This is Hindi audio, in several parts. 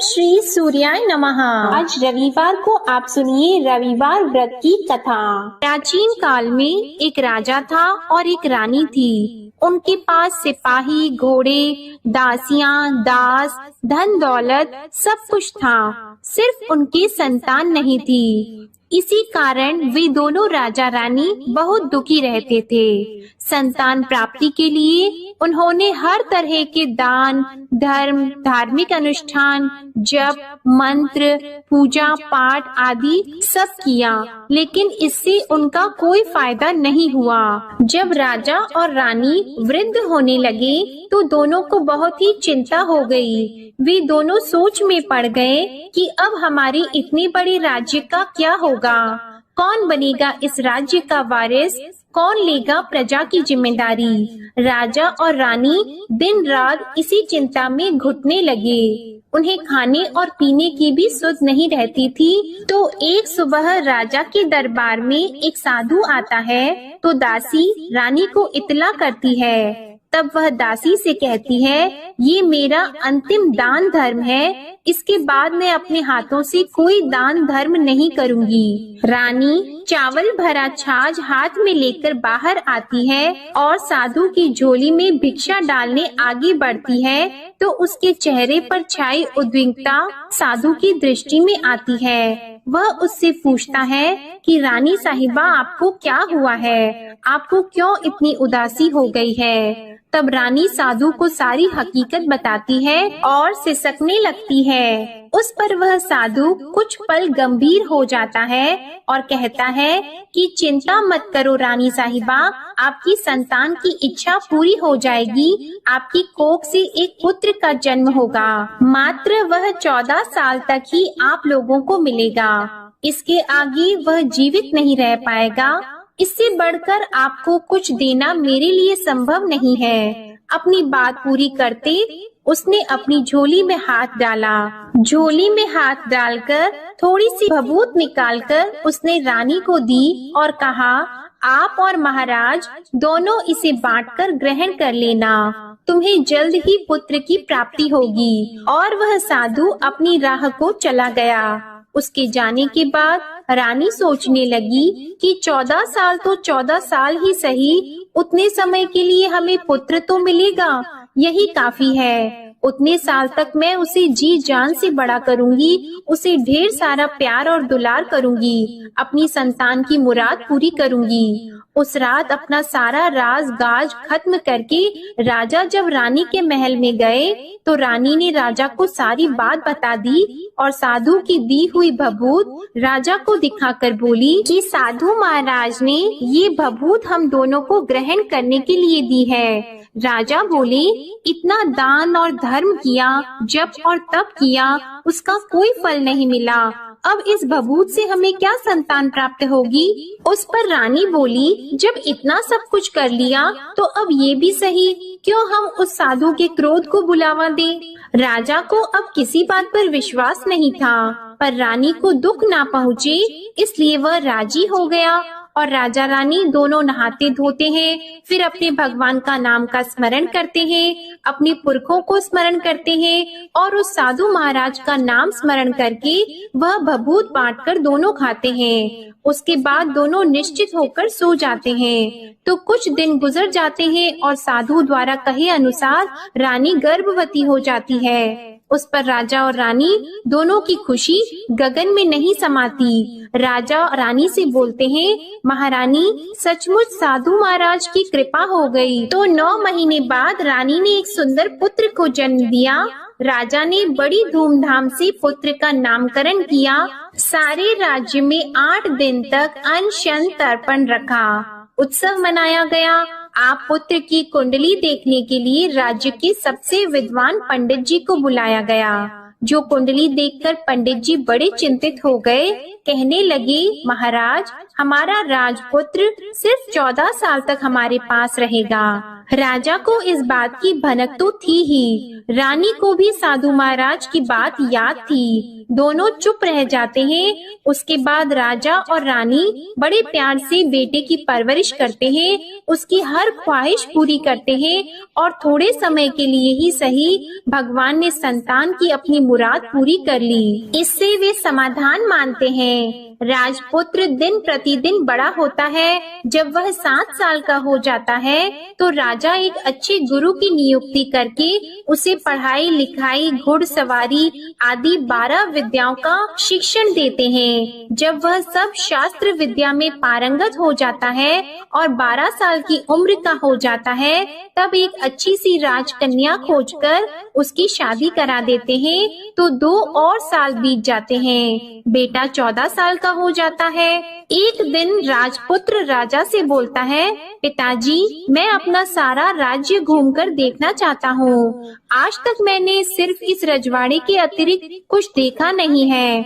श्री सूर्याय नमः। आज रविवार को आप सुनिए रविवार व्रत की कथा। प्राचीन काल में एक राजा था और एक रानी थी। उनके पास सिपाही, घोड़े, दासियां, दास, धन दौलत सब कुछ था, सिर्फ उनकी संतान नहीं थी। इसी कारण वे दोनों राजा रानी बहुत दुखी रहते थे। संतान प्राप्ति के लिए उन्होंने हर तरह के दान, धर्म, धार्मिक अनुष्ठान, जप, मंत्र, पूजा पाठ आदि सब किया, लेकिन इससे उनका कोई फायदा नहीं हुआ। जब राजा और रानी वृद्ध होने लगे तो दोनों को बहुत ही चिंता हो गई। वे दोनों सोच में पड़ गए कि अब हमारे इतने बड़े राज्य का क्या होगा, कौन बनेगा इस राज्य का वारिस, कौन लेगा प्रजा की जिम्मेदारी। राजा और रानी दिन रात इसी चिंता में घुटने लगे। उन्हें खाने और पीने की भी सुध नहीं रहती थी। तो एक सुबह राजा के दरबार में एक साधु आता है तो दासी रानी को इत्तला करती है। तब वह दासी से कहती है, ये मेरा अंतिम दान धर्म है, इसके बाद मैं अपने हाथों से कोई दान धर्म नहीं करूंगी। रानी चावल भरा छाछ हाथ में लेकर बाहर आती है और साधु की झोली में भिक्षा डालने आगे बढ़ती है तो उसके चेहरे पर छाई उद्विग्नता साधु की दृष्टि में आती है। वह उससे पूछता है कि रानी साहिबा, आपको क्या हुआ है, आपको क्यों इतनी उदासी हो गई है। तब रानी साधु को सारी हकीकत बताती है और सिसकने लगती है। उस पर वह साधु कुछ पल गंभीर हो जाता है और कहता है कि चिंता मत करो रानी साहिबा, आपकी संतान की इच्छा पूरी हो जाएगी। आपकी कोख से एक पुत्र का जन्म होगा, मात्र वह 14 साल तक ही आप लोगों को मिलेगा। इसके आगे वह जीवित नहीं रह पाएगा। इससे बढ़कर आपको कुछ देना मेरे लिए संभव नहीं है। अपनी बात पूरी करते उसने अपनी झोली में हाथ डाला। झोली में हाथ डालकर थोड़ी सी भभूत निकालकर उसने रानी को दी और कहा, आप और महाराज दोनों इसे बांटकर ग्रहण कर लेना, तुम्हें जल्द ही पुत्र की प्राप्ति होगी। और वह साधु अपनी राह को चला गया। उसके जाने के बाद रानी सोचने लगी कि 14 साल तो 14 साल ही सही, उतने समय के लिए हमें पुत्र तो मिलेगा, यही काफी है। उतने साल तक मैं उसे जी जान से बड़ा करूंगी, उसे ढेर सारा प्यार और दुलार करूंगी, अपनी संतान की मुराद पूरी करूंगी। उस रात अपना सारा राज गाज खत्म करके राजा जब रानी के महल में गए तो रानी ने राजा को सारी बात बता दी और साधु की दी हुई भभूत राजा को दिखाकर बोली कि साधु महाराज ने ये भभूत हम दोनों को ग्रहण करने के लिए दी है। राजा बोले, इतना दान और धर्म किया, जप और तप किया, उसका कोई फल नहीं मिला। अब इस भभूत से हमें क्या संतान प्राप्त होगी। उस पर रानी बोली, जब इतना सब कुछ कर लिया तो अब ये भी सही, क्यों हम उस साधु के क्रोध को बुलावा दें। राजा को अब किसी बात पर विश्वास नहीं था, पर रानी को दुख ना पहुँचे इसलिए वह राजी हो गया। और राजा रानी दोनों नहाते धोते हैं, फिर अपने भगवान का नाम का स्मरण करते हैं, अपने पुरखों को स्मरण करते हैं और उस साधु महाराज का नाम स्मरण करके वह भभूत बांटकर दोनों खाते हैं। उसके बाद दोनों निश्चित होकर सो जाते हैं। तो कुछ दिन गुजर जाते हैं और साधु द्वारा कहे अनुसार रानी गर्भवती हो जाती है। उस पर राजा और रानी दोनों की खुशी गगन में नहीं समाती। राजा रानी से बोलते हैं, महारानी सचमुच साधु महाराज की कृपा हो गई। तो 9 महीने बाद रानी ने एक सुंदर पुत्र को जन्म दिया। राजा ने बड़ी धूमधाम से पुत्र का नामकरण किया। सारे राज्य में 8 दिन तक अनशन तर्पण रखा, उत्सव मनाया गया। आप पुत्र की कुंडली देखने के लिए राज्य के सबसे विद्वान पंडित जी को बुलाया गया। जो कुंडली देखकर पंडित जी बड़े चिंतित हो गए। कहने लगे, महाराज हमारा राजपुत्र सिर्फ 14 साल तक हमारे पास रहेगा। राजा को इस बात की भनक तो थी ही, रानी को भी साधु महाराज की बात याद थी। दोनों चुप रह जाते हैं। उसके बाद राजा और रानी बड़े प्यार से बेटे की परवरिश करते हैं, उसकी हर ख्वाहिश पूरी करते हैं और थोड़े समय के लिए ही सही भगवान ने संतान की अपनी मुराद पूरी कर ली। इससे वे समाधान मानते हैं। राजपुत्र दिन प्रतिदिन बड़ा होता है। जब वह 7 साल का हो जाता है तो राजा एक अच्छे गुरु की नियुक्ति करके उसे पढ़ाई लिखाई, घुड़सवारी आदि 12 विद्याओं का शिक्षण देते हैं। जब वह सब शास्त्र विद्या में पारंगत हो जाता है और 12 साल की उम्र का हो जाता है, तब एक अच्छी सी राजकन्या खोजकर उसकी शादी करा देते हैं। तो 2 और साल बीत जाते हैं। बेटा 14 साल का हो जाता है। एक दिन राजपुत्र राजा से बोलता है, पिताजी, मैं अपना सारा राज्य घूमकर देखना चाहता हूँ। आज तक मैंने सिर्फ इस रजवाड़े के अतिरिक्त कुछ देखा नहीं है।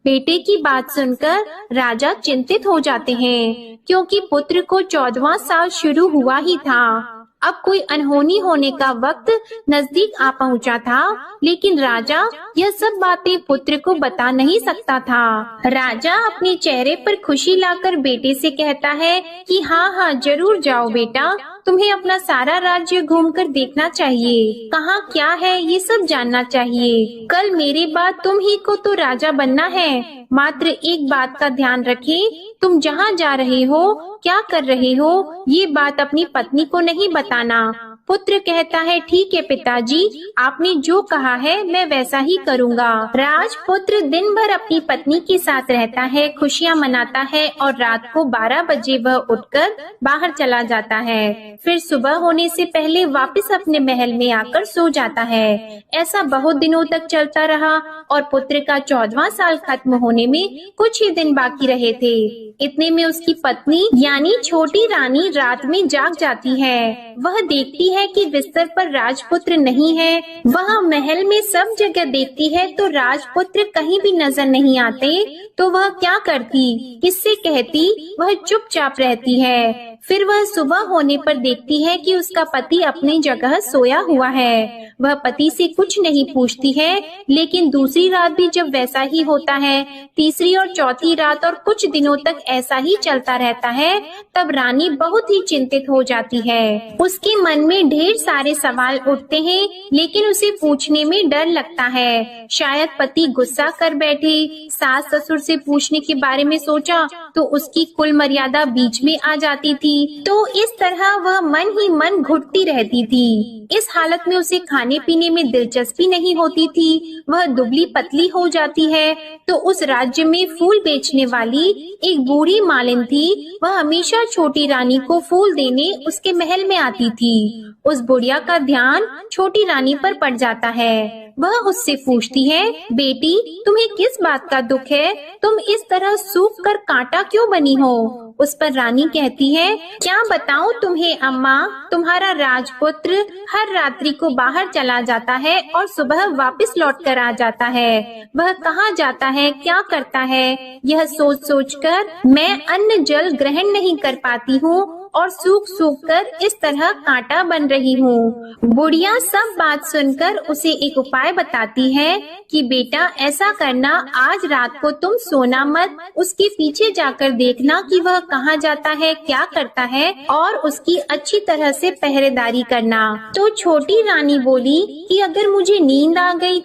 बेटे की बात सुनकर राजा चिंतित हो जाते हैं, क्योंकि पुत्र को 14वां साल शुरू हुआ ही था। अब कोई अनहोनी होने का वक्त नजदीक आ पहुंचा था, लेकिन राजा यह सब बातें पुत्र को बता नहीं सकता था। राजा अपने चेहरे पर खुशी लाकर बेटे से कहता है कि हाँ, जरूर जाओ बेटा, तुम्हें अपना सारा राज्य घूमकर देखना चाहिए। कहाँ क्या है ये सब जानना चाहिए। कल मेरे बाद तुम ही को तो राजा बनना है। मात्र एक बात का ध्यान रखें, तुम जहाँ जा रहे हो, क्या कर रहे हो, ये बात अपनी पत्नी को नहीं बताना। पुत्र कहता है, ठीक है पिताजी, आपने जो कहा है मैं वैसा ही करूँगा। राजपुत्र दिन भर अपनी पत्नी के साथ रहता है, खुशियाँ मनाता है और रात को 12 बजे वह उठकर बाहर चला जाता है। फिर सुबह होने से पहले वापस अपने महल में आकर सो जाता है। ऐसा बहुत दिनों तक चलता रहा और पुत्र का 14वां साल खत्म होने में कुछ ही दिन बाकी रहे थे। इतने में उसकी पत्नी यानी छोटी रानी रात में जाग जाती है। वह देखती है कि बिस्तर पर राजपुत्र नहीं है। वह महल में सब जगह देखती है तो राजपुत्र कहीं भी नजर नहीं आते। तो वह क्या करती, किससे कहती? वह चुपचाप रहती है। फिर वह सुबह होने पर देखती है कि उसका पति अपनी जगह सोया हुआ है। वह पति से कुछ नहीं पूछती है, लेकिन दूसरी रात भी जब वैसा ही होता है, तीसरी और चौथी रात और कुछ दिनों तक ऐसा ही चलता रहता है, तब रानी बहुत ही चिंतित हो जाती है। उसके मन में ढेर सारे सवाल उठते हैं, लेकिन उसे पूछने में डर लगता है। शायद पति गुस्सा कर बैठे। सास ससुर से पूछने के बारे में सोचा तो उसकी कुल मर्यादा बीच में आ जाती थी। तो इस तरह वह मन ही मन घुटती रहती थी। इस हालत में उसे खाने पीने में दिलचस्पी नहीं होती थी। वह दुबली पतली हो जाती है। तो उस राज्य में फूल बेचने वाली एक बूढ़ी मालिन थी। वह हमेशा छोटी रानी को फूल देने उसके महल में आती थी। उस बुढ़िया का ध्यान छोटी रानी पर पड़ जाता है। वह उससे पूछती है, बेटी, तुम्हें किस बात का दुख है? तुम इस तरह सूख कर कांटा क्यों बनी हो? उस पर रानी कहती है, क्या बताऊं तुम्हें अम्मा, तुम्हारा राजपुत्र हर रात्रि को बाहर चला जाता है और सुबह वापस लौट कर आ जाता है। वह कहाँ जाता है, क्या करता है, यह सोच सोच कर मैं अन्न जल ग्रहण नहीं कर पाती हूँ और सूख सूख कर इस तरह कांटा बन रही हूँ। बुढ़िया सब बात सुनकर उसे एक उपाय बताती है कि बेटा ऐसा करना, आज रात को तुम सोना मत, उसके पीछे जाकर देखना कि वह कहाँ जाता है, क्या करता है और उसकी अच्छी तरह से पहरेदारी करना। तो छोटी रानी बोली कि अगर मुझे नींद आ गई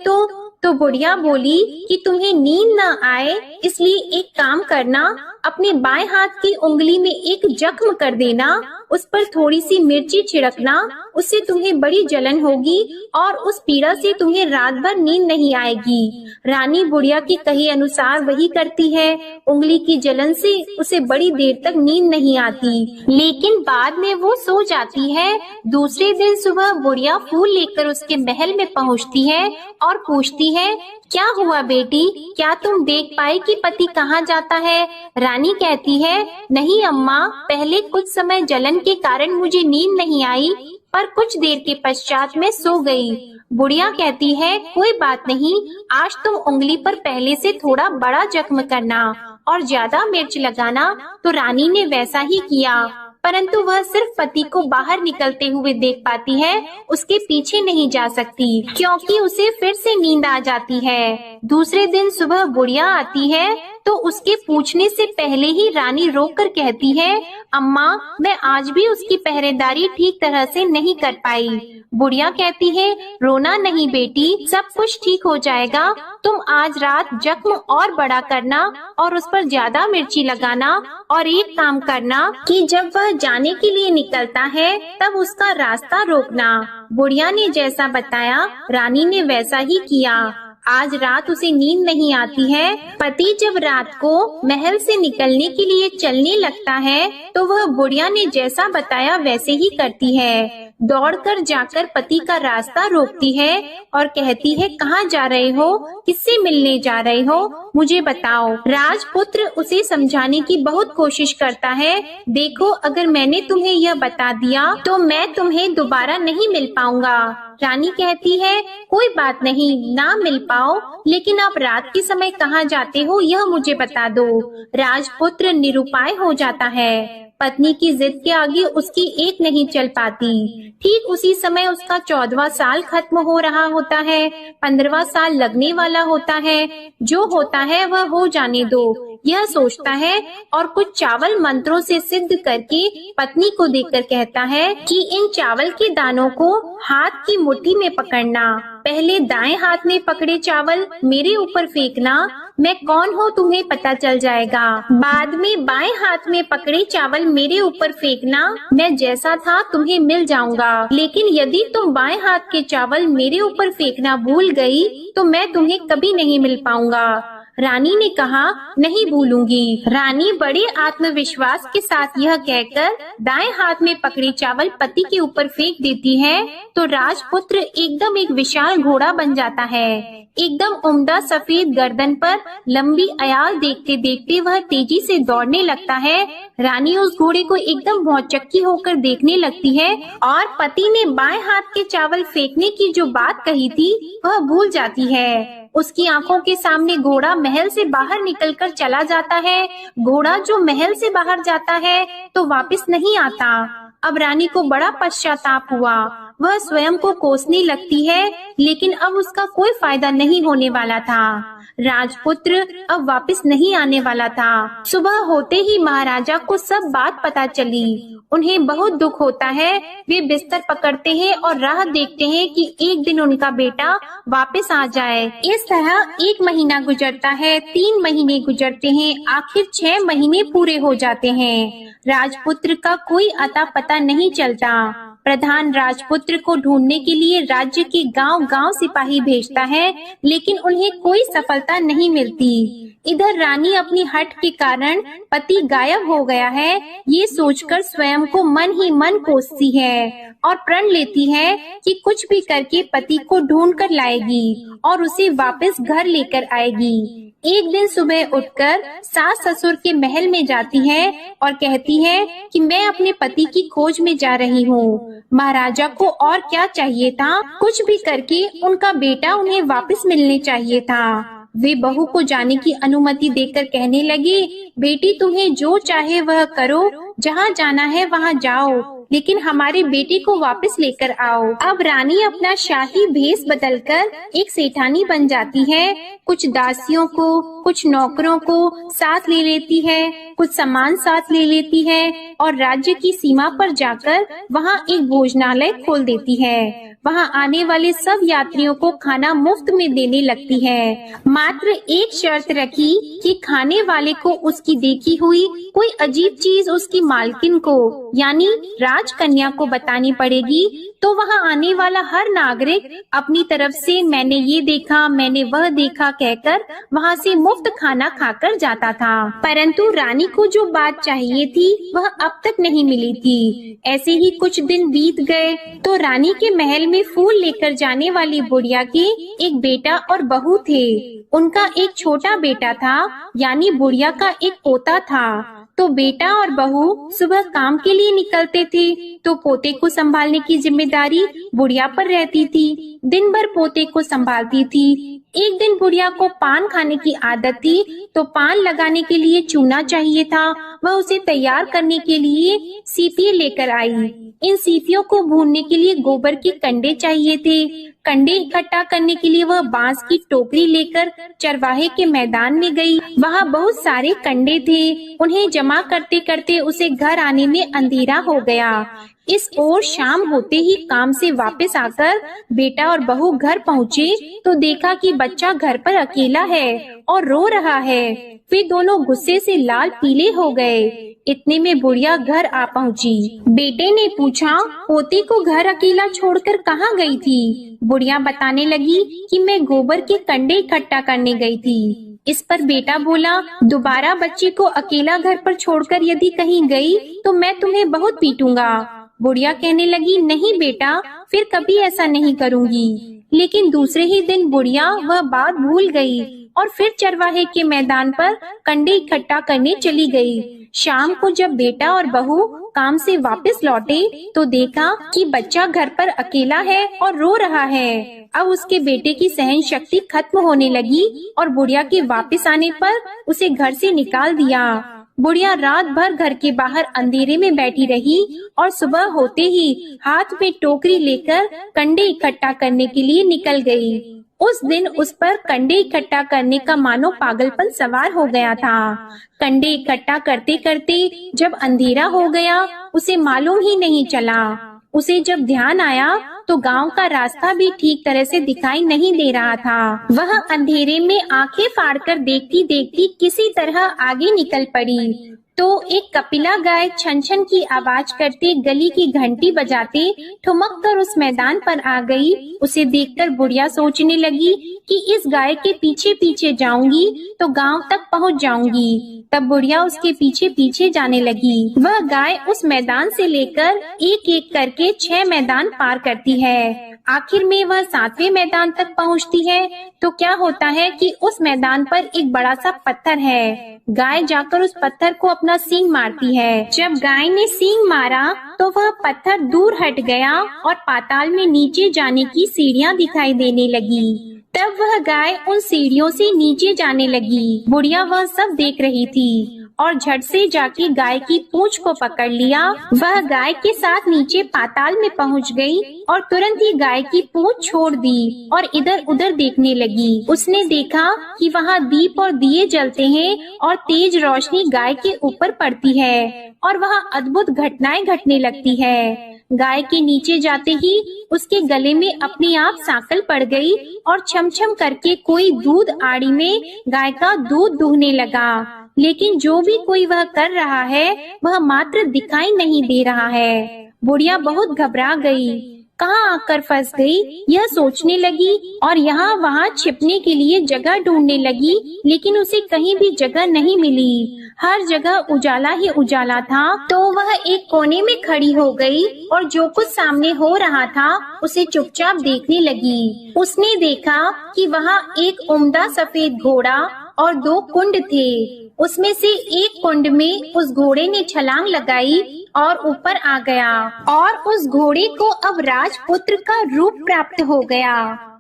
तो बुढ़िया बोली कि तुम्हें नींद न आए इसलिए एक काम करना, अपने बाएं हाथ की उंगली में एक जख्म कर देना, उस पर थोड़ी सी मिर्ची छिड़कना, उससे तुम्हें बड़ी जलन होगी और उस पीड़ा से तुम्हें रात भर नींद नहीं आएगी। रानी बुढ़िया के कहे अनुसार वही करती है। उंगली की जलन से उसे बड़ी देर तक नींद नहीं आती, लेकिन बाद में वो सो जाती है। दूसरे दिन सुबह बुढ़िया फूल लेकर उसके महल में पहुँचती है और पूछती है, क्या हुआ बेटी, क्या तुम देख पाई कि पति कहाँ जाता है? रानी कहती है, नहीं अम्मा, पहले कुछ समय जलन के कारण मुझे नींद नहीं आई, पर कुछ देर के पश्चात मैं सो गई। बुढ़िया कहती है, कोई बात नहीं, आज तुम उंगली पर पहले से थोड़ा बड़ा जख्म करना और ज्यादा मिर्च लगाना। तो रानी ने वैसा ही किया, परंतु वह सिर्फ पति को बाहर निकलते हुए देख पाती है, उसके पीछे नहीं जा सकती क्योंकि उसे फिर से नींद आ जाती है। दूसरे दिन सुबह बुढ़िया आती है तो उसके पूछने से पहले ही रानी रोककर कहती है, अम्मा, मैं आज भी उसकी पहरेदारी ठीक तरह से नहीं कर पाई। बुढ़िया कहती है, रोना नहीं बेटी, सब कुछ ठीक हो जाएगा। तुम आज रात जख्म और बड़ा करना और उस पर ज्यादा मिर्ची लगाना, और एक काम करना कि जब वह जाने के लिए निकलता है तब उसका रास्ता रोकना। बुढ़िया ने जैसा बताया रानी ने वैसा ही किया। आज रात उसे नींद नहीं आती है। पति जब रात को महल से निकलने के लिए चलने लगता है तो वह बुढ़िया ने जैसा बताया वैसे ही करती है। दौड़कर जाकर पति का रास्ता रोकती है और कहती है, कहाँ जा रहे हो, किससे मिलने जा रहे हो, मुझे बताओ। राजपुत्र उसे समझाने की बहुत कोशिश करता है। देखो, अगर मैंने तुम्हें यह बता दिया तो मैं तुम्हें दोबारा नहीं मिल पाऊंगा। रानी कहती है, कोई बात नहीं, ना मिल पाओ, लेकिन आप रात के समय कहाँ जाते हो यह मुझे बता दो। राजपुत्र निरुपाय हो जाता है। पत्नी की जिद के आगे उसकी एक नहीं चल पाती। ठीक उसी समय उसका 14वां साल खत्म हो रहा होता है, 15वां साल लगने वाला होता है। जो होता है वह हो जाने दो, यह सोचता है और कुछ चावल मंत्रों से सिद्ध करके पत्नी को देकर कहता है कि इन चावल के दानों को हाथ की मुट्ठी में पकड़ना। पहले दाएं हाथ में पकड़े चावल मेरे ऊपर फेंकना, मैं कौन हूँ तुम्हें पता चल जाएगा। बाद में बाएं हाथ में पकड़े चावल मेरे ऊपर फेंकना, मैं जैसा था तुम्हें मिल जाऊंगा। लेकिन यदि तुम बाएं हाथ के चावल मेरे ऊपर फेंकना भूल गई तो मैं तुम्हें कभी नहीं मिल पाऊंगा। रानी ने कहा, नहीं भूलूंगी। रानी बड़े आत्मविश्वास के साथ यह कहकर दाएं हाथ में पकड़े चावल पति के ऊपर फेंक देती है तो राजपुत्र एकदम एक विशाल घोड़ा बन जाता है। एकदम उम्दा सफेद गर्दन पर लंबी अयाल देखते देखते वह तेजी से दौड़ने लगता है। रानी उस घोड़े को एकदम भौचक्की होकर देखने लगती है और पति ने बाएं हाथ के चावल फेंकने की जो बात कही थी वह भूल जाती है। उसकी आंखों के सामने घोड़ा महल से बाहर निकलकर चला जाता है। घोड़ा जो महल से बाहर जाता है तो वापस नहीं आता। अब रानी को बड़ा पश्चाताप हुआ। वह स्वयं को कोसने लगती है, लेकिन अब उसका कोई फायदा नहीं होने वाला था। राजपुत्र अब वापस नहीं आने वाला था। सुबह होते ही महाराजा को सब बात पता चली। उन्हें बहुत दुख होता है। वे बिस्तर पकड़ते हैं और राह देखते हैं कि एक दिन उनका बेटा वापस आ जाए। इस तरह 1 महीना गुजरता है, 3 महीने गुजरते हैं, आखिर 6 महीने पूरे हो जाते हैं। राजपुत्र का कोई अता पता नहीं चलता। प्रधान राजपुत्र को ढूंढने के लिए राज्य के गांव-गांव सिपाही भेजता है, लेकिन उन्हें कोई सफलता नहीं मिलती। इधर रानी अपनी हठ के कारण पति गायब हो गया है, ये सोचकर स्वयं को मन ही मन कोसती है और प्रण लेती है कि कुछ भी करके पति को ढूंढ कर लाएगी और उसे वापस घर लेकर आएगी। एक दिन सुबह उठकर सास ससुर के महल में जाती है और कहती है कि मैं अपने पति की खोज में जा रही हूँ। महाराजा को और क्या चाहिए था, कुछ भी करके उनका बेटा उन्हें वापस मिलने चाहिए था। वे बहू को जाने की अनुमति देकर कहने लगे, बेटी तुम्हें जो चाहे वह करो, जहाँ जाना है वहाँ जाओ, लेकिन हमारे बेटे को वापस लेकर आओ। अब रानी अपना शाही भेष बदलकर एक सेठानी बन जाती है। कुछ दासियों को, कुछ नौकरों को साथ ले लेती है, कुछ सामान साथ ले लेती है और राज्य की सीमा पर जाकर वहाँ एक भोजनालय खोल देती है। वहाँ आने वाले सब यात्रियों को खाना मुफ्त में देने लगती है। मात्र एक शर्त रखी कि खाने वाले को उसकी देखी हुई कोई अजीब चीज उसकी मालकिन को यानी राजकन्या को बतानी पड़ेगी, तो वहाँ आने वाला हर नागरिक अपनी तरफ से मैंने ये देखा, मैंने वह देखा कहकर वहाँ से मुफ्त खाना खाकर जाता था। परंतु रानी को जो बात चाहिए थी वह अब तक नहीं मिली थी। ऐसे ही कुछ दिन बीत गए तो रानी के महल में फूल लेकर जाने वाली बुढ़िया के एक बेटा और बहू थे। उनका एक छोटा बेटा था, यानी बुढ़िया का एक पोता था। तो बेटा और बहू सुबह काम के लिए निकलते थे, तो पोते को संभालने की जिम्मेदारी बुढ़िया पर रहती थी। दिन भर पोते को संभालती थी। एक दिन बुढ़िया को पान खाने की आदत थी, तो पान लगाने के लिए चूना चाहिए था। वह उसे तैयार करने के लिए सीपी लेकर आई। इन सीपियों को भूनने के लिए गोबर के कंडे चाहिए थे। कंडे इकट्ठा करने के लिए वह बांस की टोकरी लेकर चरवाहे के मैदान में गई। वहाँ बहुत सारे कंडे थे। उन्हें जमा करते करते उसे घर आने में अंधेरा हो गया। इस ओर शाम होते ही काम से वापस आकर बेटा और बहू घर पहुँचे, तो देखा कि बच्चा घर पर अकेला है और रो रहा है। वे दोनों गुस्से से लाल पीले हो गए। इतने में बुढ़िया घर आ पहुंची। बेटे ने पूछा, पोती को घर अकेला छोड़कर कहाँ गई थी? बुढ़िया बताने लगी कि मैं गोबर के कंडे इकट्ठा करने गई थी। इस पर बेटा बोला, दोबारा बच्ची को अकेला घर पर छोड़कर यदि कहीं गई तो मैं तुम्हें बहुत पीटूंगा। बुढ़िया कहने लगी, नहीं बेटा, फिर कभी ऐसा नहीं करूंगी। लेकिन दूसरे ही दिन बुढ़िया वह बात भूल गई और फिर चरवाहे के मैदान पर कंडे इकट्ठा करने चली गई। शाम को जब बेटा और बहू काम से वापस लौटे, तो देखा कि बच्चा घर पर अकेला है और रो रहा है। अब उसके बेटे की सहन शक्ति खत्म होने लगी और बुढ़िया के वापस आने पर उसे घर से निकाल दिया। बुढ़िया रात भर घर के बाहर अंधेरे में बैठी रही और सुबह होते ही हाथ में टोकरी लेकर कंडे इकट्ठा करने के लिए निकल गई। उस दिन उस पर कंडे इकट्ठा करने का मानो पागलपन सवार हो गया था। कंडे इकट्ठा करते करते जब अंधेरा हो गया, उसे मालूम ही नहीं चला। उसे जब ध्यान आया तो गांव का रास्ता भी ठीक तरह से दिखाई नहीं दे रहा था। वह अंधेरे में आंखें फाड़कर देखती देखती किसी तरह आगे निकल पड़ी। तो एक कपिला गाय छन छन की आवाज करते गली की घंटी बजाते ठुमक कर उस मैदान पर आ गई। उसे देखकर बुढ़िया सोचने लगी कि इस गाय के पीछे पीछे जाऊंगी तो गांव तक पहुंच जाऊंगी। तब बुढ़िया उसके पीछे पीछे जाने लगी। वह गाय उस मैदान से लेकर एक एक करके 6 मैदान पार करती है। आखिर में वह 7वें मैदान तक पहुंचती है, तो क्या होता है कि उस मैदान पर एक बड़ा सा पत्थर है। गाय जाकर उस पत्थर को अपना सींग मारती है। जब गाय ने सींग मारा तो वह पत्थर दूर हट गया और पाताल में नीचे जाने की सीढ़ियां दिखाई देने लगी। तब वह गाय उन सीढ़ियों से नीचे जाने लगी। बुढ़िया वह सब देख रही थी और झट से जाके गाय की पूंछ को पकड़ लिया। वह गाय के साथ नीचे पाताल में पहुंच गई और तुरंत ही गाय की पूंछ छोड़ दी और इधर उधर देखने लगी। उसने देखा कि वहाँ दीप और दिए जलते हैं और तेज रोशनी गाय के ऊपर पड़ती है और वहाँ अद्भुत घटनाएं घटने लगती है। गाय के नीचे जाते ही उसके गले में अपने आप सांकल पड़ गई और छम छम करके कोई दूध आड़ी में गाय का दूध दूहने लगा। लेकिन जो भी कोई वह कर रहा है वह मात्र दिखाई नहीं दे रहा है। बुढ़िया बहुत घबरा गई, कहाँ आकर फंस गई यह सोचने लगी और यहाँ वहाँ छिपने के लिए जगह ढूंढने लगी, लेकिन उसे कहीं भी जगह नहीं मिली। हर जगह उजाला ही उजाला था। तो वह एक कोने में खड़ी हो गई और जो कुछ सामने हो रहा था उसे चुपचाप देखने लगी। उसने देखा कि वहाँ एक उम्दा सफेद घोड़ा और 2 कुंड थे। उसमें से एक कुंड में उस घोड़े ने छलांग लगाई और ऊपर आ गया और उस घोड़े को अब राजपुत्र का रूप प्राप्त हो गया।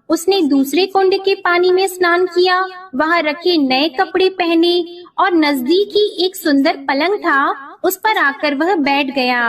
उसने दूसरे कुंड के पानी में स्नान किया, वहाँ रखे नए कपड़े पहने और नजदीक ही एक सुंदर पलंग था, उस पर आकर वह बैठ गया।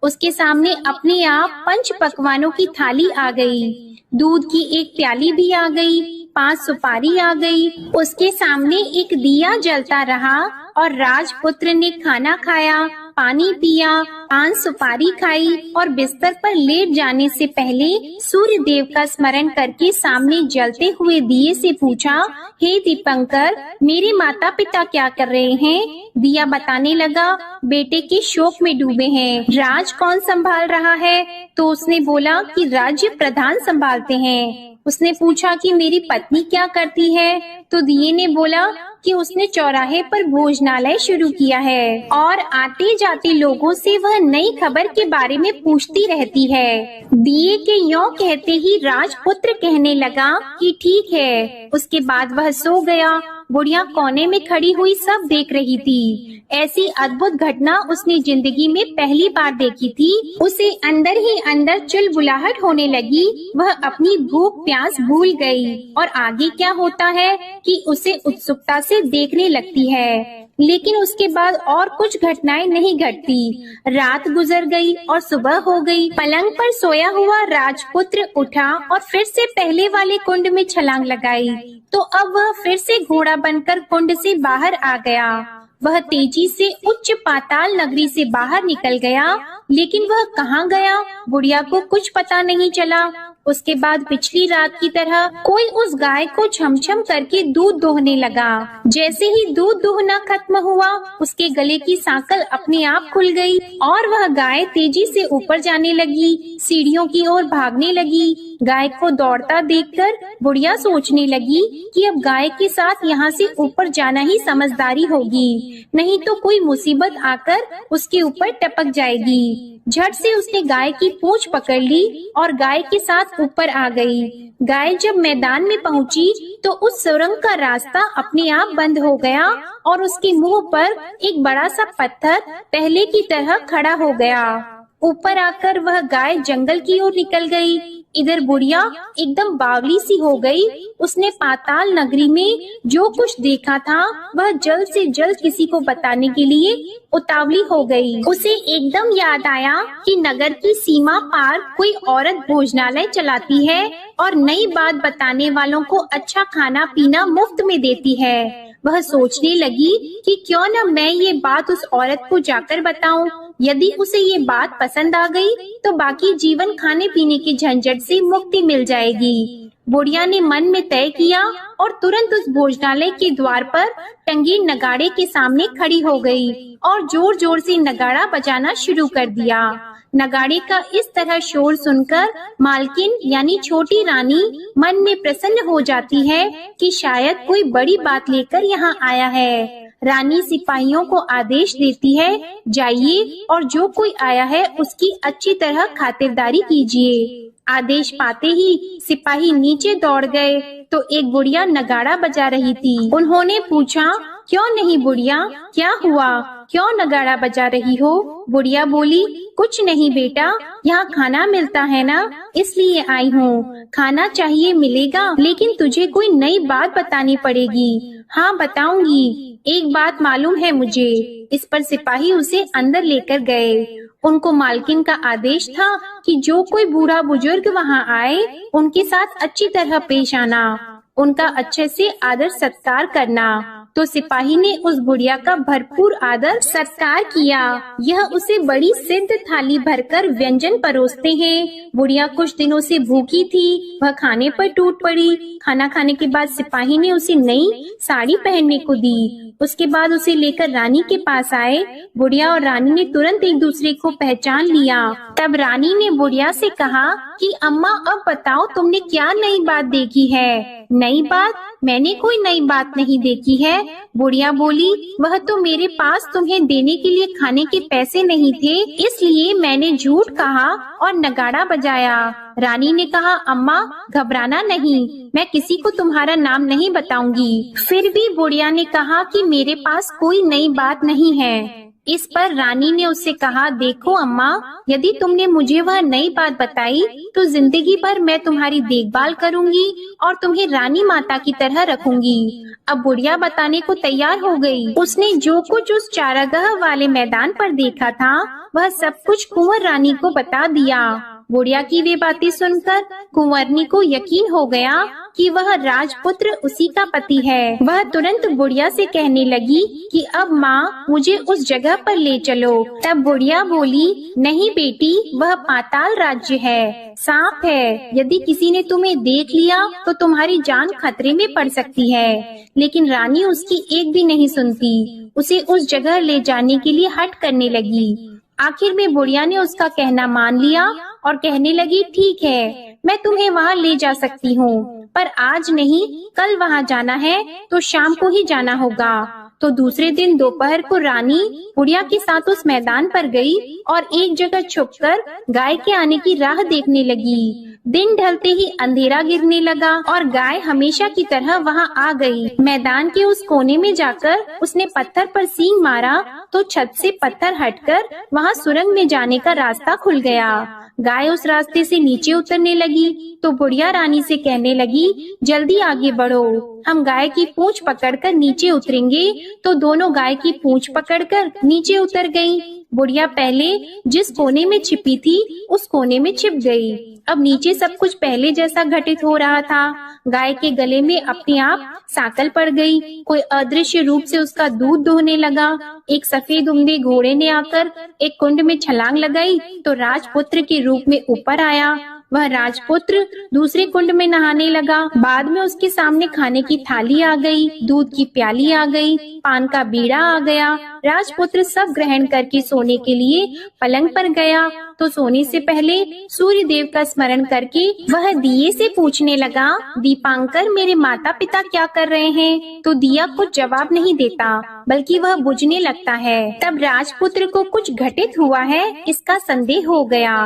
उसके सामने अपने आप 5 पकवानों की थाली आ गई। दूध की एक प्याली भी आ गई, 5 सुपारी आ गई। उसके सामने एक दिया जलता रहा और राजपुत्र ने खाना खाया, पानी पिया, 5 सुपारी खाई और बिस्तर पर लेट जाने से पहले सूर्य देव का स्मरण करके सामने जलते हुए दिए से पूछा, हे दीपंकर, मेरे माता पिता क्या कर रहे हैं? दिया बताने लगा, बेटे के शोक में डूबे हैं। राज कौन संभाल रहा है? तो उसने बोला कि राज्य प्रधान संभालते हैं। उसने पूछा कि मेरी पत्नी क्या करती है? तो दिए ने बोला कि उसने चौराहे पर भोजनालय शुरू किया है और आते जाते लोगों से वह नई खबर के बारे में पूछती रहती है। दिए के यों कहते ही राजपुत्र कहने लगा कि ठीक है। उसके बाद वह सो गया बुढ़िया कोने में खड़ी हुई सब देख रही थी। ऐसी अद्भुत घटना उसने जिंदगी में पहली बार देखी थी। उसे अंदर ही अंदर चुलबुलाहट होने लगी। वह अपनी भूख प्यास भूल गई और आगे क्या होता है कि उसे उत्सुकता से देखने लगती है। लेकिन उसके बाद और कुछ घटनाएं नहीं घटती। रात गुजर गई और सुबह हो गई। पलंग पर सोया हुआ राजपुत्र उठा और फिर से पहले वाले कुंड में छलांग लगाई। तो अब वह फिर से घोड़ा बनकर कुंड से बाहर आ गया। वह तेजी से उच्च पाताल नगरी से बाहर निकल गया, लेकिन वह कहाँ गया बुढ़िया को कुछ पता नहीं चला। उसके बाद पिछली रात की तरह कोई उस गाय को छमछम करके दूध दोहने लगा। जैसे ही दूध दोहना खत्म हुआ, उसके गले की सांकल अपने आप खुल गई और वह गाय तेजी से ऊपर जाने लगी, सीढ़ियों की ओर भागने लगी। गाय को दौड़ता देखकर बुढ़िया सोचने लगी कि अब गाय के साथ यहाँ से ऊपर जाना ही समझदारी होगी, नहीं तो कोई मुसीबत आकर उसके ऊपर टपक जाएगी। झट से उसने गाय की पूंछ पकड़ ली और गाय के साथ ऊपर आ गई। गाय जब मैदान में पहुंची तो उस सुरंग का रास्ता अपने आप बंद हो गया और उसके मुंह पर एक बड़ा सा पत्थर पहले की तरह खड़ा हो गया। ऊपर आकर वह गाय जंगल की ओर निकल गई। इधर बुढ़िया एकदम बावली सी हो गई। उसने पाताल नगरी में जो कुछ देखा था वह जल्द से जल्द किसी को बताने के लिए उतावली हो गई। उसे एकदम याद आया कि नगर की सीमा पार कोई औरत भोजनालय चलाती है और नई बात बताने वालों को अच्छा खाना पीना मुफ्त में देती है। वह सोचने लगी कि क्यों न मैं ये बात उस औरत को जाकर बताऊं। यदि उसे ये बात पसंद आ गई तो बाकी जीवन खाने पीने की झंझट से मुक्ति मिल जाएगी। बुढ़िया ने मन में तय किया और तुरंत उस भोजनालय के द्वार पर टंगे नगाड़े के सामने खड़ी हो गई और जोर जोर से नगाड़ा बजाना शुरू कर दिया। नगाड़े का इस तरह शोर सुनकर मालकिन यानी छोटी रानी मन में प्रसन्न हो जाती है कि शायद कोई बड़ी बात लेकर यहाँ आया है। रानी सिपाहियों को आदेश देती है, जाइए और जो कोई आया है उसकी अच्छी तरह खातिरदारी कीजिए। आदेश पाते ही सिपाही नीचे दौड़ गए तो एक बुढ़िया नगाड़ा बजा रही थी। उन्होंने पूछा, क्यों नहीं बुढ़िया, क्या हुआ, क्यों नगाड़ा बजा रही हो? बुढ़िया बोली, कुछ नहीं बेटा, यहाँ खाना मिलता है ना, इसलिए आई हूँ। खाना चाहिए मिलेगा, लेकिन तुझे कोई नई बात बतानी पड़ेगी। हाँ बताऊंगी, एक बात मालूम है मुझे। इस पर सिपाही उसे अंदर लेकर गए। उनको मालकिन का आदेश था कि जो कोई बूढ़ा बुजुर्ग वहाँ आए उनके साथ अच्छी तरह पेश आना, उनका अच्छे से आदर सत्कार करना। तो सिपाही ने उस बुढ़िया का भरपूर आदर सत्कार किया। यह उसे बड़ी सिद्ध थाली भरकर व्यंजन परोसते हैं। बुढ़िया कुछ दिनों से भूखी थी, वह खाने पर टूट पड़ी। खाना खाने के बाद सिपाही ने उसे नई साड़ी पहनने को दी। उसके बाद उसे लेकर रानी के पास आए। बुढ़िया और रानी ने तुरंत एक दूसरे को पहचान लिया। तब रानी ने बुढ़िया से कहा कि अम्मा अब बताओ तुमने क्या नई बात देखी है? नई बात? मैंने कोई नई बात नहीं देखी है। बुढ़िया बोली, वह तो मेरे पास तुम्हें देने के लिए खाने के पैसे नहीं थे, इसलिए मैंने झूठ कहा और नगाड़ा बजाया। रानी ने कहा, अम्मा घबराना नहीं, मैं किसी को तुम्हारा नाम नहीं बताऊंगी। फिर भी बुढ़िया ने कहा कि मेरे पास कोई नई बात नहीं है। इस पर रानी ने उससे कहा, देखो अम्मा, यदि तुमने मुझे वह नई बात बताई तो जिंदगी भर मैं तुम्हारी देखभाल करूंगी और तुम्हें रानी माता की तरह रखूंगी। अब बुढ़िया बताने को तैयार हो गई। उसने जो कुछ उस चारागाह वाले मैदान पर देखा था वह सब कुछ कुंवर रानी को बता दिया। बुढ़िया की वे बातें सुनकर कुंवरनी को यकीन हो गया कि वह राजपुत्र उसी का पति है। वह तुरंत बुढ़िया से कहने लगी कि अब माँ मुझे उस जगह पर ले चलो। तब बुढ़िया बोली, नहीं बेटी, वह पाताल राज्य है, सांप है। यदि किसी ने तुम्हें देख लिया तो तुम्हारी जान खतरे में पड़ सकती है। लेकिन रानी उसकी एक भी नहीं सुनती, उसे उस जगह ले जाने के लिए हट करने लगी। आखिर में बुढ़िया ने उसका कहना मान लिया और कहने लगी, ठीक है, मैं तुम्हें वहाँ ले जा सकती हूँ, पर आज नहीं, कल वहाँ जाना है तो शाम को ही जाना होगा। तो दूसरे दिन दोपहर को रानी बुढ़िया के साथ उस मैदान पर गई और एक जगह छुपकर गाय के आने की राह देखने लगी। दिन ढलते ही अंधेरा गिरने लगा और गाय हमेशा की तरह वहां आ गई। मैदान के उस कोने में जाकर उसने पत्थर पर सींग मारा तो छत से पत्थर हटकर वहां सुरंग में जाने का रास्ता खुल गया। गाय उस रास्ते से नीचे उतरने लगी तो बुढ़िया रानी से कहने लगी, जल्दी आगे बढ़ो, हम गाय की पूंछ पकड़कर नीचे उतरेंगे। तो दोनों गाय की पूंछ पकड़कर नीचे उतर गईं। बुढ़िया पहले जिस कोने में छिपी थी उस कोने में छिप गई। अब नीचे सब कुछ पहले जैसा घटित हो रहा था। गाय के गले में अपने आप सांकल पड़ गई। कोई अदृश्य रूप से उसका दूध दोहने लगा। एक सफेद उम्दे घोड़े ने आकर एक कुंड में छलांग लगाई तो राजपुत्र के रूप में ऊपर आया। वह राजपुत्र दूसरे कुंड में नहाने लगा। बाद में उसके सामने खाने की थाली आ गई, दूध की प्याली आ गई, पान का बीड़ा आ गया। राजपुत्र सब ग्रहण करके सोने के लिए पलंग पर गया तो सोने से पहले सूर्य देव का स्मरण करके वह दिए से पूछने लगा, दीपांकर मेरे माता पिता क्या कर रहे हैं? तो दिया कुछ जवाब नहीं देता बल्कि वह बुझने लगता है। तब राजपुत्र को कुछ घटित हुआ है इसका संदेह हो गया।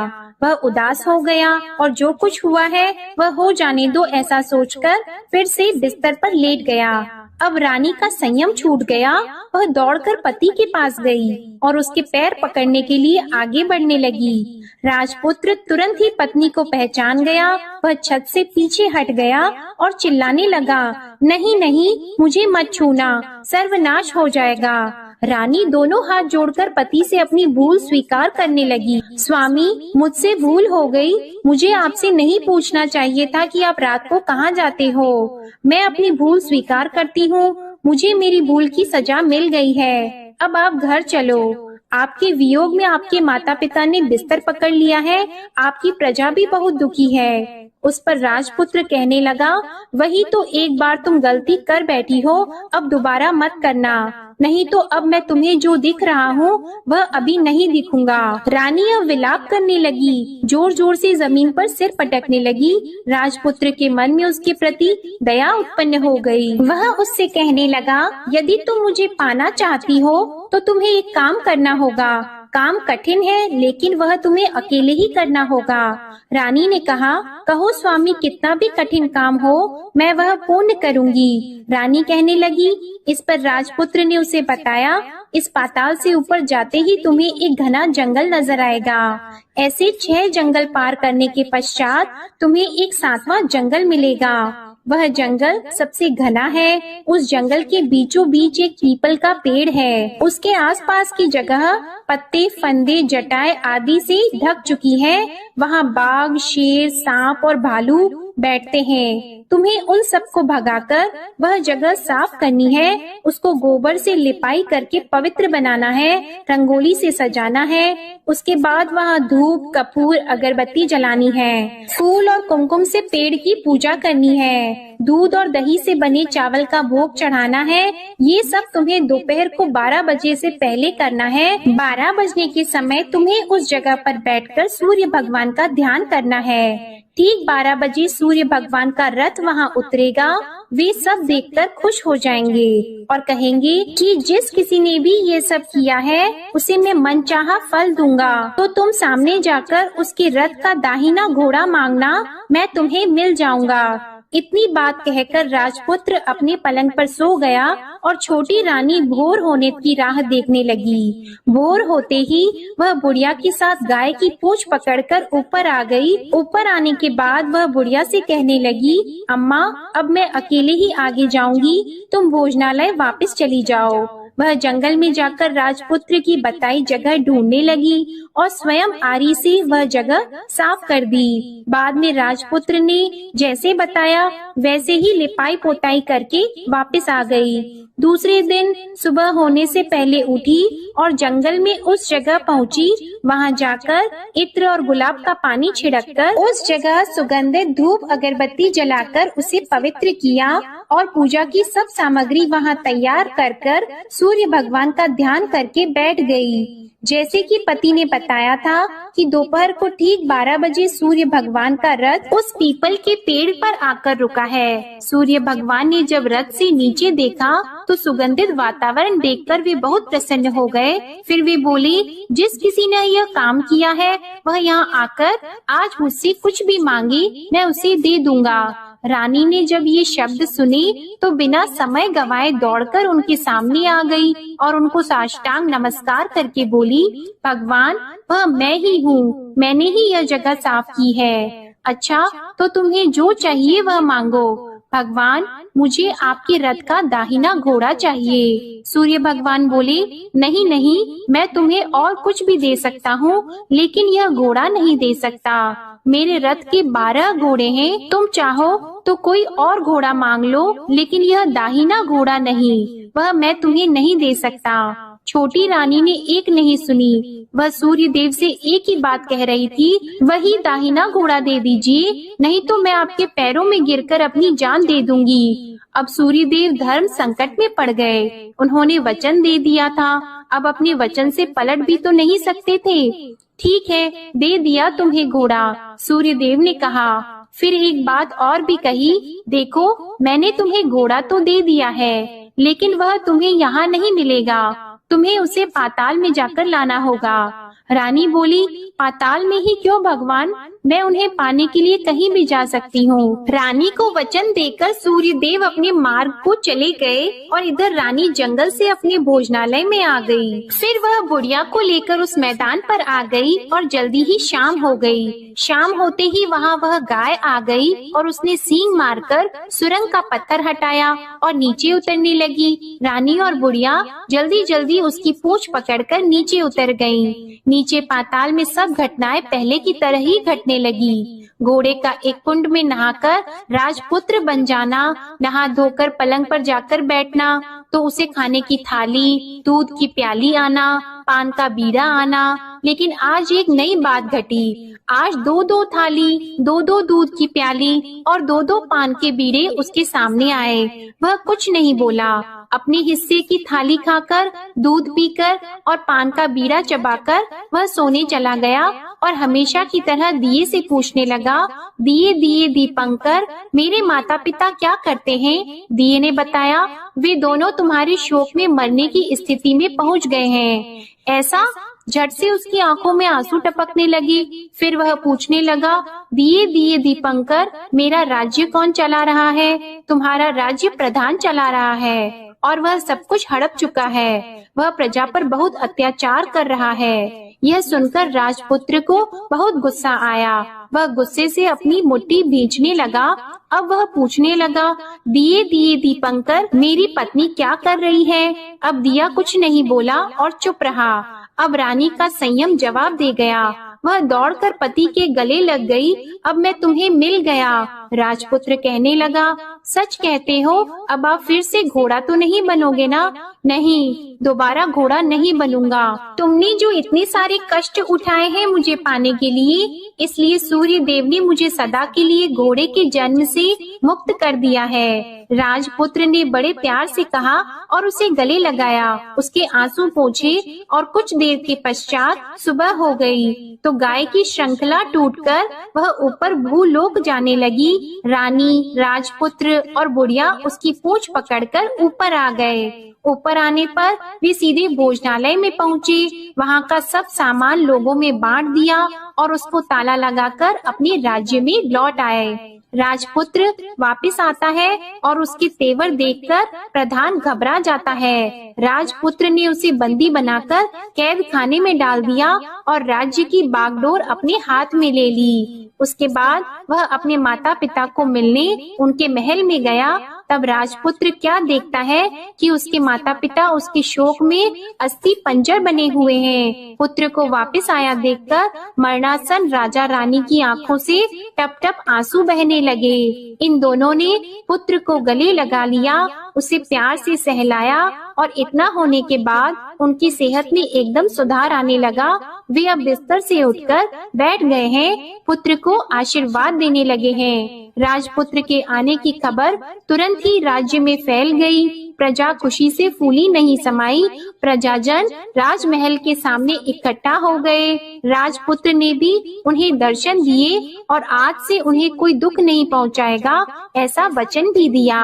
वह उदास हो गया और जो कुछ हुआ है वह हो जाने दो ऐसा सोचकर फिर से बिस्तर पर लेट गया। अब रानी का संयम छूट गया। वह दौड़कर पति के पास गई और उसके पैर पकड़ने के लिए आगे बढ़ने लगी। राजपुत्र तुरंत ही पत्नी को पहचान गया। वह छत से पीछे हट गया और चिल्लाने लगा, नहीं नहीं, मुझे मत छूना, सर्वनाश हो जाएगा। रानी दोनों हाथ जोड़कर पति से अपनी भूल स्वीकार करने लगी। स्वामी, मुझसे भूल हो गई। मुझे आपसे नहीं पूछना चाहिए था कि आप रात को कहाँ जाते हो। मैं अपनी भूल स्वीकार करती हूँ। मुझे मेरी भूल की सजा मिल गई है। अब आप घर चलो। आपके वियोग में आपके माता पिता ने बिस्तर पकड़ लिया है। आपकी प्रजा भी बहुत दुखी है। उस पर राजपुत्र कहने लगा, वही तो एक बार तुम गलती कर बैठी हो, अब दोबारा मत करना, नहीं तो अब मैं तुम्हें जो दिख रहा हूँ वह अभी नहीं दिखूंगा। रानी अब विलाप करने लगी, जोर जोर से जमीन पर सिर पटकने लगी। राजपुत्र के मन में उसके प्रति दया उत्पन्न हो गई। वह उससे कहने लगा, यदि तुम मुझे पाना चाहती हो तो तुम्हें एक काम करना होगा। काम कठिन है लेकिन वह तुम्हें अकेले ही करना होगा। रानी ने कहा, कहो स्वामी, कितना भी कठिन काम हो मैं वह पूर्ण करूंगी। रानी कहने लगी। इस पर राजपुत्र ने उसे बताया, इस पाताल से ऊपर जाते ही तुम्हें एक घना जंगल नजर आएगा। ऐसे 6 जंगल पार करने के पश्चात तुम्हें एक 7वां जंगल मिलेगा। वह जंगल सबसे घना है। उस जंगल के बीचों बीच एक पीपल का पेड़ है। उसके आसपास की जगह पत्ते, फंदे, जटाएं आदि से ढक चुकी है। वहाँ बाघ, शेर, सांप और भालू बैठते हैं। तुम्हें उन सबको भगाकर वह जगह साफ करनी है। उसको गोबर से लिपाई करके पवित्र बनाना है, रंगोली से सजाना है। उसके बाद वहाँ धूप, कपूर, अगरबत्ती जलानी है। फूल और कुमकुम से पेड़ की पूजा करनी है। दूध और दही से बने चावल का भोग चढ़ाना है। ये सब तुम्हें दोपहर को 12 बजे से पहले करना है। 12 बजने के समय तुम्हें उस जगह पर बैठकर सूर्य भगवान का ध्यान करना है। ठीक 12 बजे सूर्य भगवान का रथ वहाँ उतरेगा। वे सब देखकर खुश हो जाएंगे और कहेंगे कि जिस किसी ने भी ये सब किया है उसे मैं मनचाहा फल दूंगा। तो तुम सामने जाकर उसके रथ का दाहिना घोड़ा मांगना, मैं तुम्हें मिल जाऊंगा। इतनी बात कहकर राजपुत्र अपने पलंग पर सो गया और छोटी रानी भोर होने की राह देखने लगी। भोर होते ही वह बुढ़िया के साथ गाय की पूंछ पकड़कर ऊपर आ गई। ऊपर आने के बाद वह बुढ़िया से कहने लगी, अम्मा, अब मैं अकेले ही आगे जाऊंगी, तुम भोजनालय वापस चली जाओ। वह जंगल में जाकर राजपुत्र की बताई जगह ढूंढने लगी और स्वयं आरी से वह जगह साफ कर दी। बाद में राजपुत्र ने जैसे बताया वैसे ही लिपाई पोताई करके वापस आ गई। दूसरे दिन सुबह होने से पहले उठी और जंगल में उस जगह पहुंची। वहां जाकर इत्र और गुलाब का पानी छिड़ककर उस जगह सुगंधित धूप अगरबत्ती जलाकर उसे पवित्र किया और पूजा की सब सामग्री वहां तैयार कर सूर्य भगवान का ध्यान करके बैठ गई। जैसे कि पति ने बताया था कि दोपहर को ठीक 12 बजे सूर्य भगवान का रथ उस पीपल के पेड़ पर आकर रुका है। सूर्य भगवान ने जब रथ से नीचे देखा तो सुगंधित वातावरण देखकर वे बहुत प्रसन्न हो गए। फिर वे बोले, जिस किसी ने यह काम किया है वह यहाँ आकर आज मुझसे कुछ भी मांगे मैं उसे दे दूंगा। रानी ने जब ये शब्द सुने तो बिना समय गंवाए दौड़कर उनके सामने आ गई और उनको साष्टांग नमस्कार करके बोली, भगवान वह मैं ही हूँ, मैंने ही यह जगह साफ की है। अच्छा, तो तुम्हें जो चाहिए वह मांगो। भगवान, मुझे आपके रथ का दाहिना घोड़ा चाहिए। सूर्य भगवान बोले, नहीं नहीं, मैं तुम्हें और कुछ भी दे सकता हूँ, लेकिन यह घोड़ा नहीं दे सकता। मेरे रथ के 12 घोड़े हैं, तुम चाहो तो कोई और घोड़ा मांग लो, लेकिन यह दाहिना घोड़ा नहीं, वह मैं तुम्हें नहीं दे सकता। छोटी रानी ने एक नहीं सुनी, वह सूर्य देव से एक ही बात कह रही थी, वही दाहिना घोड़ा दे दीजिए, नहीं तो मैं आपके पैरों में गिरकर अपनी जान दे दूंगी। अब सूर्य देव धर्म संकट में पड़ गए। उन्होंने वचन दे दिया था, अब अपने वचन से पलट भी तो नहीं सकते थे। ठीक है, दे दिया तुम्हें घोड़ा, सूर्य देव ने कहा। फिर एक बात और भी कही, देखो मैंने तुम्हें घोड़ा तो दे दिया है, लेकिन वह तुम्हें यहाँ नहीं मिलेगा, तुम्हें उसे पाताल में जाकर लाना होगा। रानी बोली, पाताल में ही क्यों भगवान, मैं उन्हें पाने के लिए कहीं भी जा सकती हूँ। रानी को वचन देकर सूर्य देव अपने मार्ग को चले गए और इधर रानी जंगल से अपने भोजनालय में आ गई। फिर वह बुढ़िया को लेकर उस मैदान पर आ गई और जल्दी ही शाम हो गई। शाम होते ही वहाँ वह गाय आ गई और उसने सींग मारकर सुरंग का पत्थर हटाया और नीचे उतरने लगी। रानी और बुढ़िया जल्दी जल्दी उसकी पूंछ पकड़कर नीचे उतर गईं। नीचे पाताल में सब घटनाएं पहले की तरह ही घटने लगी। घोड़े का एक कुंड में नहाकर राजपुत्र बन जाना, नहा धोकर पलंग पर जाकर बैठना, तो उसे खाने की थाली, दूध की प्याली आना, पान का बीड़ा आना। लेकिन आज एक नई बात घटी। आज 2-2 थाली, 2-2 दूध की प्याली और 2-2 पान के बीड़े उसके सामने आए। वह कुछ नहीं बोला। अपने हिस्से की थाली खाकर, दूध पीकर और पान का बीड़ा चबाकर वह सोने चला गया और हमेशा की तरह दिए से पूछने लगा, दिए दिए दीपंकर, मेरे माता पिता क्या करते हैं? दिए ने बताया, वे दोनों तुम्हारे शोक में मरने की स्थिति में पहुंच गए हैं। ऐसा? झट से उसकी आंखों में आंसू टपकने लगे। फिर वह पूछने लगा, दिए दिए दीपंकर, मेरा राज्य कौन चला रहा है? तुम्हारा राज्य प्रधान चला रहा है और वह सब कुछ हड़प चुका है। वह प्रजा पर बहुत अत्याचार कर रहा है। यह सुनकर राजपुत्र को बहुत गुस्सा आया। वह गुस्से से अपनी मुट्ठी भींचने लगा। अब वह पूछने लगा, दिए दिए दीपंकर, मेरी पत्नी क्या कर रही है? अब दिया कुछ नहीं बोला और चुप रहा। अब रानी का संयम जवाब दे गया। वह दौड़कर पति के गले लग गई। अब मैं तुम्हें मिल गया। राजपुत्र कहने लगा, सच कहते हो? अब आप फिर से घोड़ा तो नहीं बनोगे ना? नहीं, दोबारा घोड़ा नहीं बनूंगा। तुमने जो इतने सारे कष्ट उठाए हैं मुझे पाने के लिए, इसलिए सूर्य देव ने मुझे सदा के लिए घोड़े के जन्म से मुक्त कर दिया है। राजपुत्र ने बड़े प्यार से कहा और उसे गले लगाया। उसके आंसू पोंछे और कुछ देर के पश्चात सुबह हो गई तो गाय की श्रृंखला टूटकर वह ऊपर भूलोक जाने लगी। रानी, राजपुत्र और बुढ़िया उसकी पूंछ पकड़कर ऊपर आ गए। ऊपर आने पर वे सीधे भोजनालय में पहुँचे। वहाँ का सब सामान लोगों में बांट दिया और उसको ताला लगाकर अपने राज्य में लौट आए। राजपुत्र वापस आता है और उसके तेवर देखकर प्रधान घबरा जाता है। राजपुत्र ने उसे बंदी बनाकर कैद खाने में डाल दिया और राज्य की बागडोर अपने हाथ में ले ली। उसके बाद वह अपने माता पिता को मिलने उनके महल में गया। तब राजपुत्र क्या देखता है कि उसके माता पिता उसके शोक में अस्थि पंजर बने हुए हैं। पुत्र को वापस आया देखकर मरणासन राजा रानी की आंखों से टप टप आंसू बहने लगे। इन दोनों ने पुत्र को गले लगा लिया, उसे प्यार से सहलाया और इतना होने के बाद उनकी सेहत में एकदम सुधार आने लगा। वे अब बिस्तर से उठकर बैठ गए हैं, पुत्र को आशीर्वाद देने लगे हैं। राजपुत्र के आने की खबर तुरंत ही राज्य में फैल गई। प्रजा खुशी से फूली नहीं समाई। प्रजाजन राजमहल के सामने इकट्ठा हो गए। राजपुत्र ने भी उन्हें दर्शन दिए और आज से उन्हें कोई दुख नहीं पहुंचाएगा, ऐसा वचन भी दिया।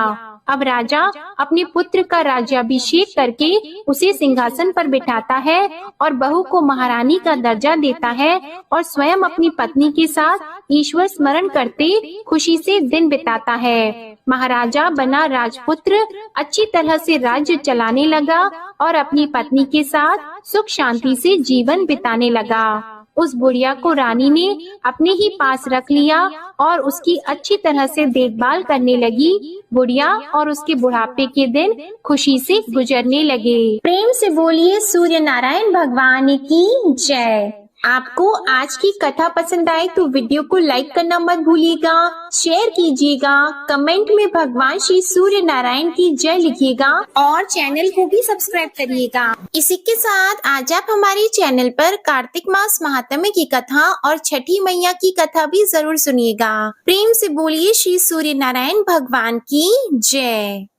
अब राजा अपने पुत्र का राज्याभिषेक करके उसे सिंहासन पर बिठाता है और बहू को महारानी का दर्जा देता है और स्वयं अपनी पत्नी के साथ ईश्वर स्मरण करते खुशी से दिन बिताता है। महाराजा बना राजपुत्र अच्छी तरह से राज्य चलाने लगा और अपनी पत्नी के साथ सुख शांति से जीवन बिताने लगा। उस बुढ़िया को रानी ने अपने ही पास रख लिया और उसकी अच्छी तरह से देखभाल करने लगी। बुढ़िया और उसके बुढ़ापे के दिन खुशी से गुजरने लगे। प्रेम से बोलिए सूर्य नारायण भगवान की जय। आपको आज की कथा पसंद आए तो वीडियो को लाइक करना मत भूलिएगा, शेयर कीजिएगा, कमेंट में भगवान श्री सूर्य नारायण की जय लिखिएगा और चैनल को भी सब्सक्राइब करिएगा। इसी के साथ आज आप हमारे चैनल पर कार्तिक मास महात्म्य की कथा और छठी मैया की कथा भी जरूर सुनिएगा। प्रेम से बोलिए श्री सूर्य नारायण भगवान की जय।